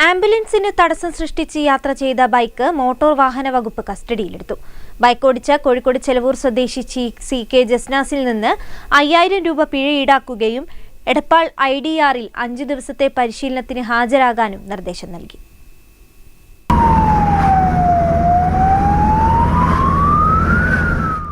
ആംബുലൻസിന് തടസ്സം സൃഷ്ടിച്ച് യാത്ര ചെയ്ത ബൈക്ക് മോട്ടോർ വാഹന വകുപ്പ് കസ്റ്റഡിയിലെടുത്തു. ബൈക്ക് ഓടിച്ച കോഴിക്കോട് ചെലവൂർ സ്വദേശി CK ജസ്നാസിൽ നിന്ന് 5000 രൂപ പിഴ ഈടാക്കുകയും എടപ്പാൾ IDRൽ 5 ദിവസത്തെ പരിശീലനത്തിന് ഹാജരാകാനും നിർദ്ദേശം നൽകി.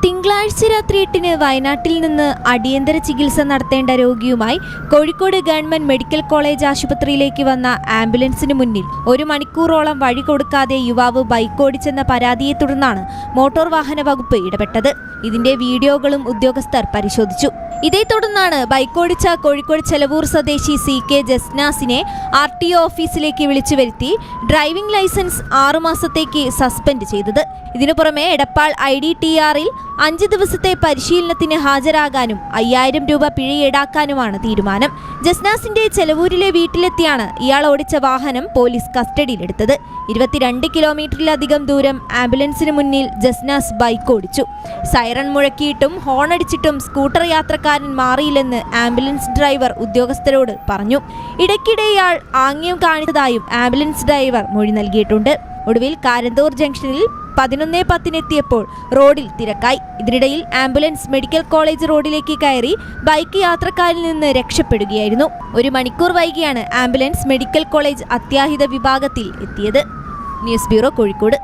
തിങ്കളാഴ്ച രാത്രി 8-ന് വയനാട്ടിൽ നിന്ന് അടിയന്തര ചികിത്സ നടത്തേണ്ട രോഗിയുമായി കോഴിക്കോട് ഗവൺമെന്റ് മെഡിക്കൽ കോളേജ് ആശുപത്രിയിലേക്ക് വന്ന ആംബുലൻസിന് മുന്നിൽ 1 മണിക്കൂറോളം വഴി കൊടുക്കാതെ യുവാവ് ബൈക്ക് ഓടിച്ചെന്ന പരാതിയെ തുടർന്നാണ് മോട്ടോർ വാഹന വകുപ്പ് ഇടപെട്ടത്. ഇതിന്റെ വീഡിയോകളും ഉദ്യോഗസ്ഥർ പരിശോധിച്ചു. ഇതേ തുടർന്നാണ് ബൈക്ക് ഓടിച്ച കോഴിക്കോട് ചെലവൂർ സ്വദേശി CK ജസ്നാസിനെ RTO ഓഫീസിലേക്ക് വിളിച്ചു വരുത്തി ഡ്രൈവിംഗ് ലൈസൻസ് 6 മാസത്തേക്ക് സസ്പെൻഡ് ചെയ്തത്. ഇതിനു പുറമെ എടപ്പാൾ IDTRൽ 5 ദിവസത്തെ പരിശീലനത്തിന് ഹാജരാകാനും 5000 രൂപ പിഴ ഈടാക്കാനുമാണ് തീരുമാനം. ജസ്നാസിന്റെ ചെലവൂരിലെ വീട്ടിലെത്തിയാണ് ഇയാൾ ഓടിച്ച വാഹനം പോലീസ് കസ്റ്റഡിയിലെടുത്തത്. 22 കിലോമീറ്ററിലധികം ദൂരം ആംബുലൻസിന് മുന്നിൽ ജസ്നാസ് ബൈക്ക് ഓടിച്ചു. സൈറൺ മുഴക്കിയിട്ടും ഹോണടിച്ചിട്ടും സ്കൂട്ടർ യാത്രക്കാരൻ മാറിയില്ലെന്ന് ആംബുലൻസ് ഡ്രൈവർ ഉദ്യോഗസ്ഥരോട് പറഞ്ഞു. ഇടയ്ക്കിടെ ഇയാൾ ആംഗ്യം കാണിച്ചതായും ആംബുലൻസ് ഡ്രൈവർ മൊഴി നൽകിയിട്ടുണ്ട്. ഒടുവിൽ കാരന്തൂർ ജംഗ്ഷനിൽ 11:10 റോഡിൽ തിരക്കായി. ഇതിനിടയിൽ ആംബുലൻസ് മെഡിക്കൽ കോളേജ് റോഡിലേക്ക് കയറി ബൈക്ക് യാത്രക്കാരിൽ നിന്ന് രക്ഷപ്പെടുകയായിരുന്നു. 1 മണിക്കൂർ വൈകിയാണ് ആംബുലൻസ് മെഡിക്കൽ കോളേജ് അത്യാഹിത വിഭാഗത്തിൽ എത്തിയത്. News bureau, Kozhikode.